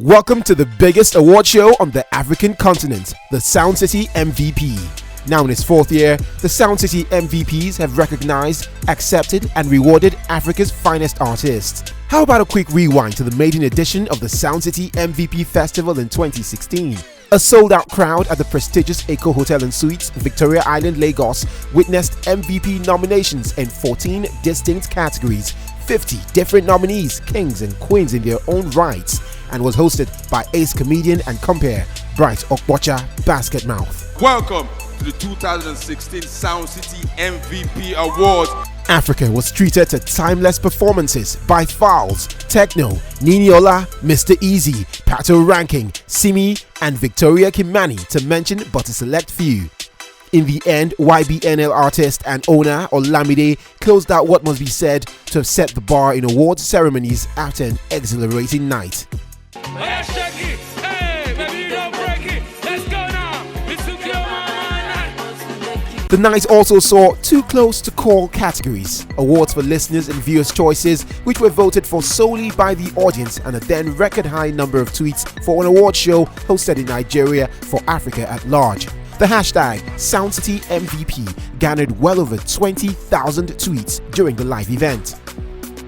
Welcome to the biggest award show on the African continent, the Soundcity MVP. Now in its fourth year, the Soundcity MVPs have recognized, accepted and rewarded Africa's finest artists. How about a quick rewind to the maiden edition of the Soundcity MVP Festival in 2016? A sold-out crowd at the prestigious Eco Hotel and Suites, Victoria Island, Lagos, witnessed MVP nominations in 14 distinct categories, 50 different nominees, kings and queens in their own rights, and was hosted by ace comedian and compere Bright Okbocha Basketmouth. Welcome to the 2016 Soundcity MVP Awards. Africa was treated to timeless performances by Falz, Techno, Niniola, Mr. Easy, Pato Ranking, Simi, and Victoria Kimani, to mention but a select few. In the end, YBNL artist and owner Olamide closed out what must be said to have set the bar in awards ceremonies after an exhilarating night. The night also saw two close to call categories: awards for listeners and viewers' choices, which were voted for solely by the audience, and a then record high number of tweets for an award show hosted in Nigeria for Africa at large. The hashtag Soundcity MVP garnered well over 20,000 tweets during the live event.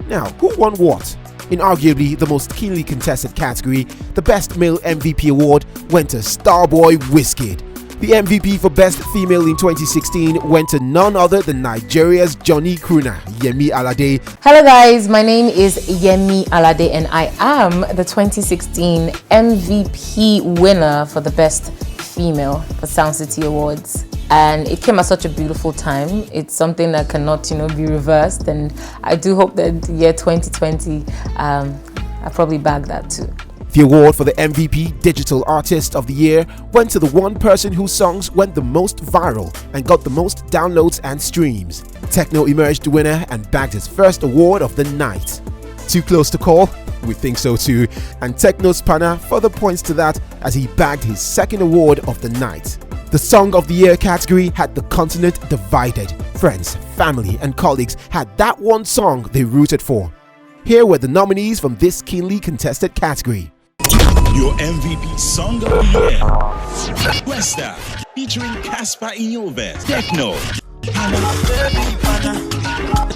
Now, who won what? In arguably the most keenly contested category, the Best Male MVP award went to Starboy Wizkid. The MVP for Best Female in 2016 went to none other than Nigeria's Johnny Crooner, Yemi Alade. Hello guys, my name is Yemi Alade and I am the 2016 MVP winner for the Best Female for Soundcity Awards. And it came at such a beautiful time. It's something that cannot, be reversed. And I do hope that the year 2020, I probably bag that too. The award for the MVP Digital Artist of the Year went to the one person whose songs went the most viral and got the most downloads and streams. Techno emerged the winner and bagged his first award of the night. Too close to call? We think so too. And Techno's Pana further points to that as he bagged his second award of the night. The Song of the Year category had the continent divided. Friends, family and colleagues had that one song they rooted for. Here were the nominees from this keenly contested category. Your MVP Song of the Year: Westa featuring Casper Inyoves, Techno,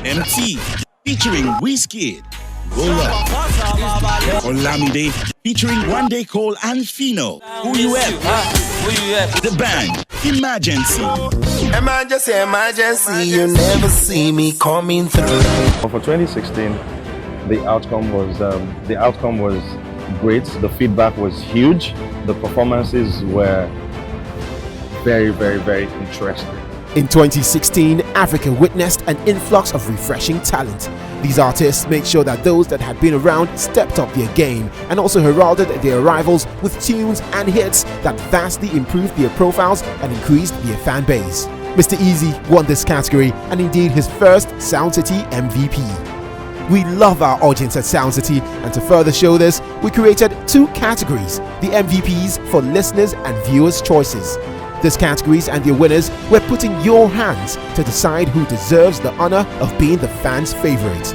MT featuring Wizkid, Rolla, Olamide featuring One Day Cole and Fino, Who You Have, The Band, Emergency, you never see me coming through. For 2016, the outcome was great. The feedback was huge. The performances were very, very, very interesting. In 2016, Africa witnessed an influx of refreshing talent. These artists made sure that those that had been around stepped up their game and also heralded their arrivals with tunes and hits that vastly improved their profiles and increased their fan base. Mr. Easy won this category and indeed his first Soundcity MVP. We love our audience at Soundcity, and to further show this, we created two categories: the MVPs for listeners and viewers' choices. These categories and their winners were put in your hands to decide who deserves the honor of being the fans' favorite.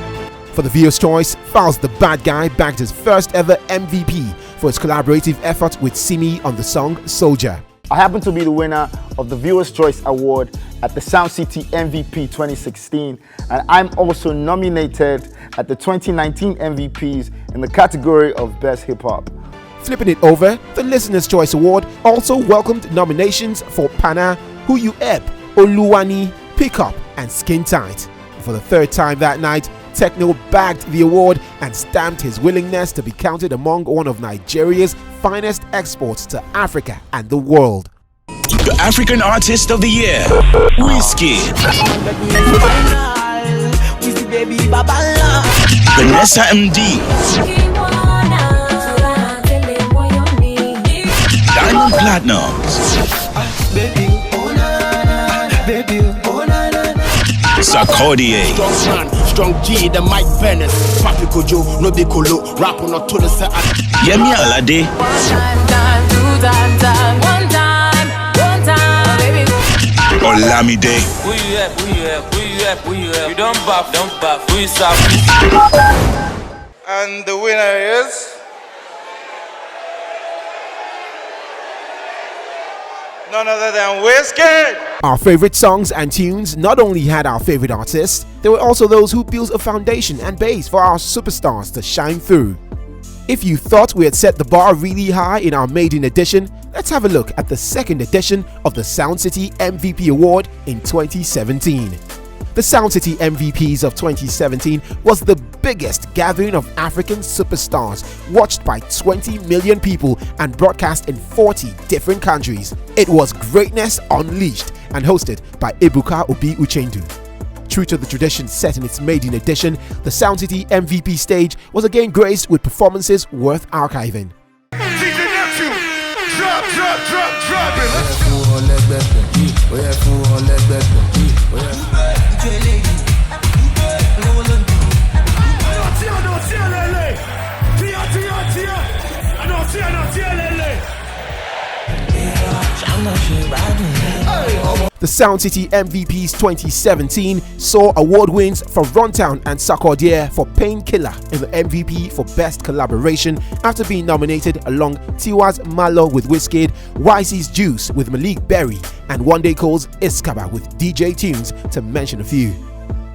For the viewer's choice, Falz the Bad Guy bagged his first ever MVP for his collaborative effort with Simi on the song Soldier. I happen to be the winner of the Viewer's Choice Award at the Soundcity MVP 2016, and I'm also nominated at the 2019 MVPs in the category of Best Hip Hop. Flipping it over, the Listener's Choice Award also welcomed nominations for Pana, Who You Ep, Oluwani, Pick Up, and Skin Tight. For the third time that night, Techno bagged the award and stamped his willingness to be counted among one of Nigeria's finest exports to Africa and the world. The African Artist of the Year: Wizkid, Vanessa MD, Diamond Platnumz, Sarkodie, Strong G, the Mike Venice, Papi Kojo, no big colo, rap on a total set. Yemi Alade, Olamide, You don't buff, who is up? And the winner is none other than Wizkid. Our favorite songs and tunes not only had our favorite artists, there were also those who built a foundation and base for our superstars to shine through. If you thought we had set the bar really high in our maiden edition, let's have a look at the second edition of the Soundcity MVP Award in 2017. The Soundcity MVPs of 2017 was the biggest gathering of African superstars, watched by 20 million people and broadcast in 40 different countries. It was greatness unleashed and hosted by Ebuka Obi Uchendu. True to the tradition set in its maiden edition, the Soundcity MVP stage was again graced with performances worth archiving. DJ Neptune, drop it. The Soundcity MVPs 2017 saw award wins for Runtown and Sarkodie for Painkiller in the MVP for Best Collaboration after being nominated along Tiwa's Malo with Wizkid, YC's Juice with Malik Berry, and One Day Cole's Iskaba with DJ Tunes, to mention a few.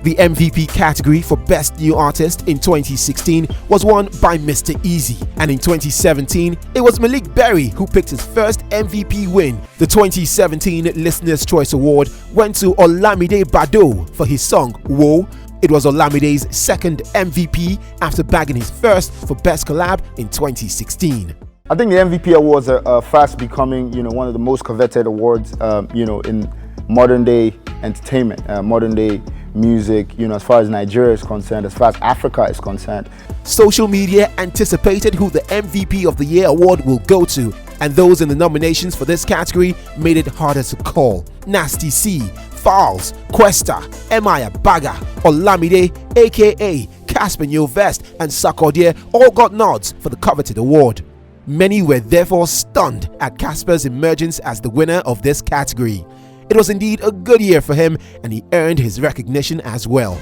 The MVP category for Best New Artist in 2016 was won by Mr. Easy, and in 2017 it was Malik Berry who picked his first MVP win. The 2017 Listener's Choice Award went to Olamide Bado for his song Whoa. It was Olamide's second MVP after bagging his first for Best Collab in 2016. I think the MVP awards are fast becoming, one of the most coveted awards, in modern day entertainment, modern day music, as far as Nigeria is concerned, as far as Africa is concerned. Social media anticipated who the MVP of the Year award will go to, and those in the nominations for this category made it harder to call. Nasty C, Falz, Questa, Emaya Baga, Olamide, aka Casper Nyovest, and Sarkodie all got nods for the coveted award. Many were therefore stunned at Casper's emergence as the winner of this category. It was indeed a good year for him, and he earned his recognition as well.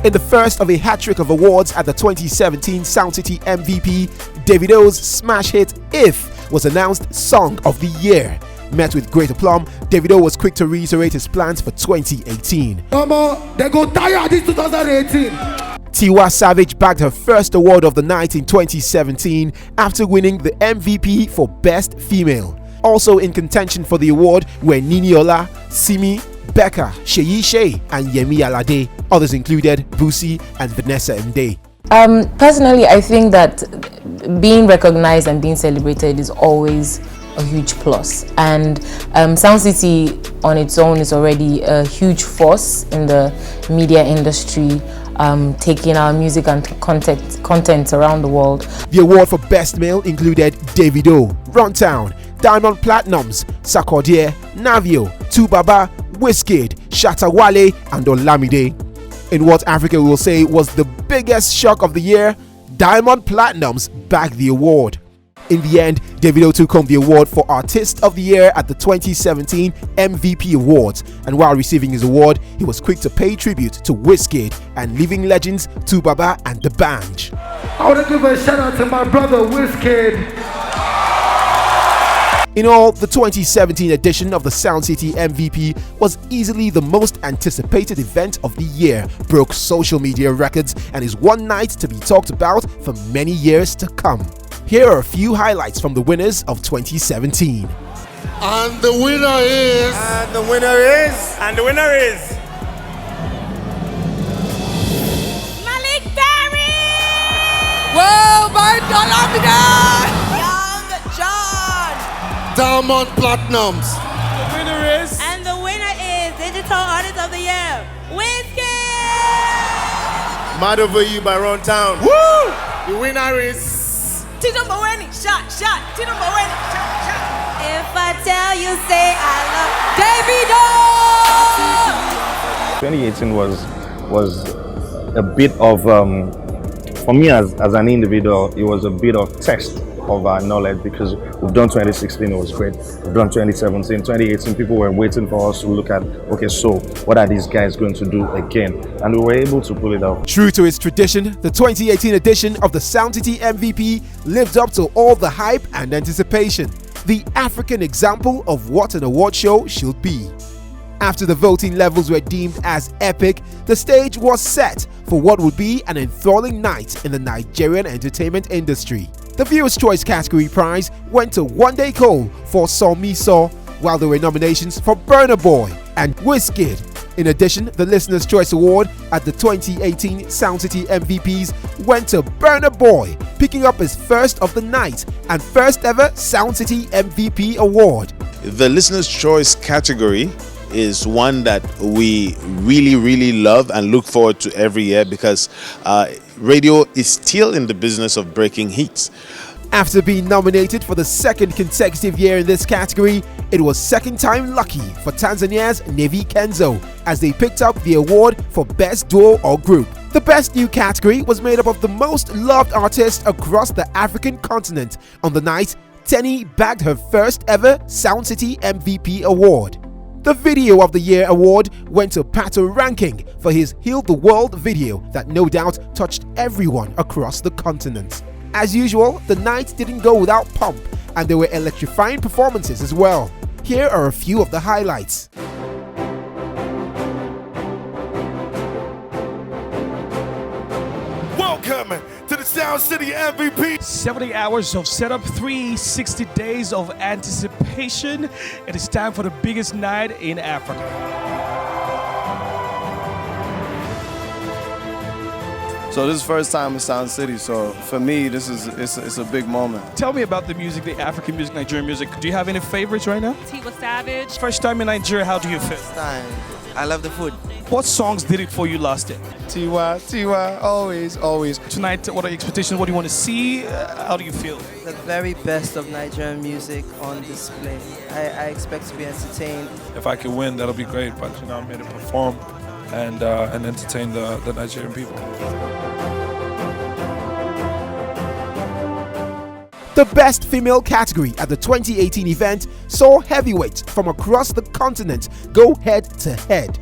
In the first of a hat-trick of awards at the 2017 Soundcity MVP, Davido's smash hit If was announced Song of the Year. Met with great aplomb, Davido was quick to reiterate his plans for 2018. They go tired this 2018. Tiwa Savage bagged her first award of the night in 2017 after winning the MVP for Best Female. Also in contention for the award were Niniola, Simi, Becca, Sheyi Shea, and Yemi Alade. Others included Busi and Vanessa Mdee. Personally, I think that being recognized and being celebrated is always a huge plus. And Soundcity on its own is already a huge force in the media industry, taking our music and content around the world. The award for Best Male included Davido, Runtown, Diamond Platinums, Sarkodie, Navio, Tubaba, Wizkid, Shatta Wale, and Olamide. In what Africa will say was the biggest shock of the year, Diamond Platinums bagged the award. In the end, Davido took home the award for Artist of the Year at the 2017 MVP Awards, and while receiving his award, he was quick to pay tribute to Wizkid and living legends Tubaba and The Banj. I want to give a shout out to my brother Wizkid. In all, the 2017 edition of the Soundcity MVP was easily the most anticipated event of the year, broke social media records, and is one night to be talked about for many years to come. Here are a few highlights from the winners of 2017. And the winner is. And the winner is. Malik Berry! Whoa, my God, Young John! Diamond Platinums. And the winner is Digital Artist of the Year, Wizkid! Mad Over You by Runtown. Woo! The winner is. Tito Mboweni, shot. Tito Mboweni, shot. If I tell you, say I love Davido! 2018 was a bit of, for me as an individual, it was a bit of test of our knowledge, because we've done 2016, it was great. We've done 2017, 2018, people were waiting for us to look at, okay, so what are these guys going to do again? And we were able to pull it off. True to its tradition, the 2018 edition of the Soundcity MVP lived up to all the hype and anticipation. the African example of what an award show should be. After the voting levels were deemed as epic, the stage was set for what would be an enthralling night in the Nigerian entertainment industry. The Viewer's Choice category prize went to One Day Cole for Saw Me Saw, while there were nominations for Burnaboy and Wizkid. In addition, the Listener's Choice Award at the 2018 Soundcity MVPs went to Burnaboy, picking up his first of the night and first ever Soundcity MVP Award. The Listener's Choice category is one that we really love and look forward to every year because radio is still in the business of breaking hits. After being nominated for the second consecutive year in this category, it was second time lucky for Tanzania's Nevi Kenzo as they picked up the award for Best Duo or Group. The Best New category was made up of the most loved artists across the African continent. On the night, Tenny bagged her first ever Soundcity MVP Award. The Video of the Year award went to Pato Ranking for his Heal the World video that no doubt touched everyone across the continent. As usual, the night didn't go without pomp, and there were electrifying performances as well. Here are a few of the highlights. Welcome to the Soundcity MVP. 70 hours of setup, 360 days of anticipation. It is time for the biggest night in Africa. So this is the first time in Soundcity, so for me, it's a big moment. Tell me about the music, the African music, Nigerian music. Do you have any favorites right now? Tiwa Savage. First time in Nigeria, how do you feel? First time. I love the food. What songs did it for you last year? Tiwa, always. Tonight, what are your expectations? What do you want to see? How do you feel? The very best of Nigerian music on display. I expect to be entertained. If I could win, that'll be great, but I'm here to perform and entertain the Nigerian people. The Best Female category at the 2018 event saw heavyweights from across the continent go head-to-head.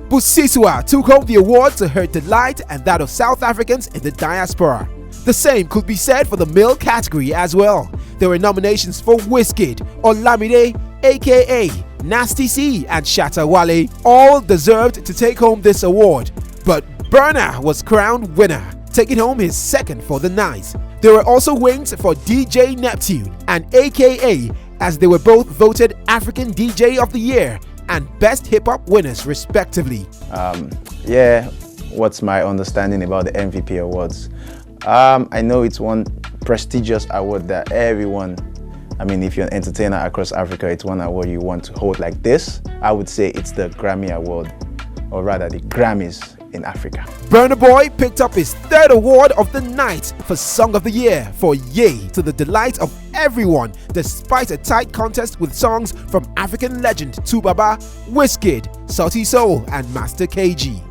Busiswa took home the award to her delight and that of South Africans in the diaspora. The same could be said for the male category as well. There were nominations for Wizkid, Olamide, aka Nasty C, and Shatta Wale. All deserved to take home this award, but Burna was crowned winner, taking home his second for the night. There were also wins for DJ Neptune and AKA, as they were both voted African DJ of the Year and Best Hip Hop winners respectively. What's my understanding about the MVP Awards? I know it's one prestigious award that everyone, if you're an entertainer across Africa, it's one award you want to hold like this. I would say it's the Grammy Award, or rather the Grammys in Africa. Burnaboy picked up his third award of the night for Song of the Year for Yay, to the delight of everyone, despite a tight contest with songs from African legend Tubaba, Wizkid, Sauti Soul, and Master KG.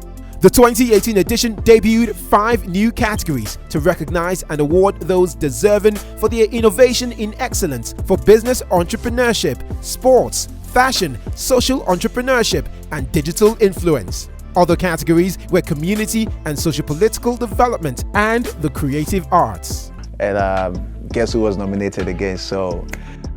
The 2018 edition debuted 5 new categories to recognize and award those deserving for their innovation in excellence for business entrepreneurship, sports, fashion, social entrepreneurship, and digital influence. Other categories were community and socio-political development and the creative arts. And guess who was nominated again? So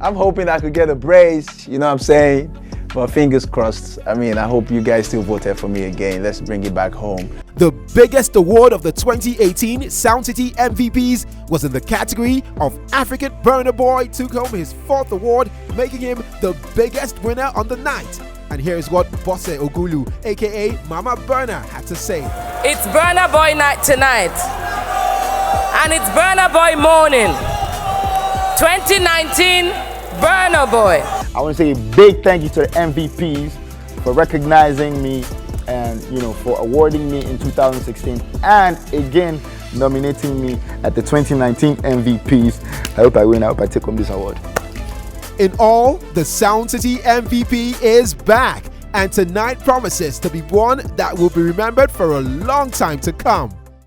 I'm hoping I could get a praise, you know what I'm saying? But fingers crossed. I hope you guys still voted for me again. Let's bring it back home. The biggest award of the 2018 Soundcity MVPs was in the category of African. Burnaboy took home his 4th award, making him the biggest winner on the night. And here's what Bosse Ogulu, aka Mama Burna, had to say. It's Burnaboy night tonight. And it's Burnaboy morning. 2019, Burnaboy. I want to say a big thank you to the MVPs for recognizing me and for awarding me in 2016 and again nominating me at the 2019 MVPs. I hope I win. I hope I take home this award. In all, the Soundcity MVP is back, and tonight promises to be one that will be remembered for a long time to come.